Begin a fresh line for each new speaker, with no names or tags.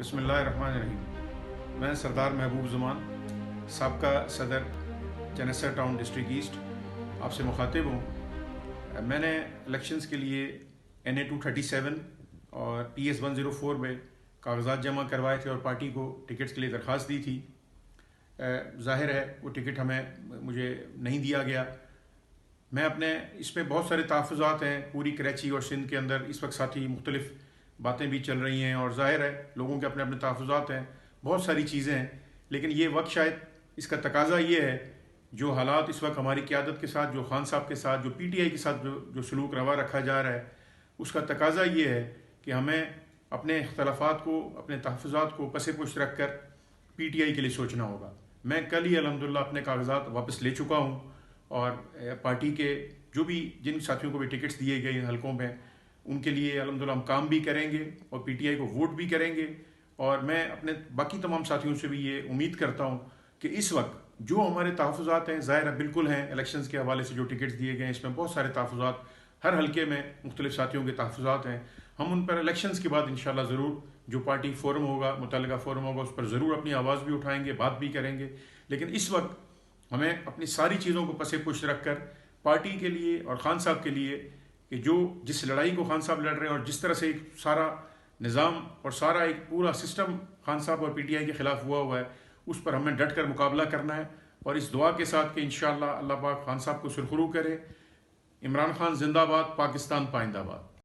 बिस्मिल्लाहिर्रहमानिर्रहीम। मैं सरदार महबूब ज़मान साबका सदर चेनेसर टाउन डिस्ट्रिक्ट ईस्ट आपसे मुखातिब हूँ। मैंने इलेक्शंस के लिए NA 237 और PS 104 में कागजात जमा करवाए थे और पार्टी को टिकट्स के लिए दरख्वास्त दी थी। ज़ाहिर है वो टिकट मुझे नहीं दिया गया। मैं अपने इसमें बहुत सारे तहफ़्फ़ुज़ात हैं। पूरी कराची और सिंध के अंदर इस वक्त साथी मुख्तलिफ बातें भी चल रही हैं और ज़ाहिर है लोगों के अपने अपने तहफ़्फ़ुज़ात हैं, बहुत सारी चीज़ें हैं। लेकिन ये वक्त शायद इसका तकाज़ा ये है, जो हालात इस वक्त हमारी क़यादत के साथ, जो खान साहब के साथ, जो PTI के साथ जो सलूक रवा रखा जा रहा है, उसका तकाज़ा ये है कि हमें अपने इख्तलाफात को, अपने तहफ़्फ़ुज़ात को पसे पुश्त रख कर PTI के लिए सोचना होगा। मैं कल ही अल्हम्दुलिल्लाह अपने कागजात वापस ले चुका हूँ और पार्टी के जो भी जिन साथियों को भी टिकट्स दिए गए हलकों में, उनके लिए अल्हम्दुलिल्लाह हम काम भी करेंगे और PTI को वोट भी करेंगे। और मैं अपने बाकी तमाम साथियों से भी ये उम्मीद करता हूँ कि इस वक्त जो हमारे तहफ़्फ़ुज़ात हैं, ज़ाहिर है बिल्कुल हैं, इलेक्शंस के हवाले से जो टिकट्स दिए गए हैं इसमें बहुत सारे तहफ़्फ़ुज़ात, हर हलके में मुख्तलिफ साथियों के तहफ़्फ़ुज़ात हैं। हम उन पर इलेक्शंस के बाद इंशाल्लाह ज़रूर जो पार्टी फोरम होगा, मुतल्लिका फोरम होगा, उस पर ज़रूर अपनी आवाज़ भी उठाएंगे, बात भी करेंगे। लेकिन इस वक्त हमें अपनी सारी चीज़ों को पसे पुश रख कर पार्टी के लिए और खान साहब के लिए, कि जो जिस लड़ाई को खान साहब लड़ रहे हैं और जिस तरह से एक सारा निज़ाम और सारा एक पूरा सिस्टम खान साहब और PTI के ख़िलाफ़ हुआ है, उस पर हमें डट कर मुकाबला करना है। और इस दुआ के साथ कि इंशाअल्लाह अल्लाह पाक खान साहब को सुरखरू करे। इमरान खान जिंदाबाद, पाकिस्तान पाइंदाबाद।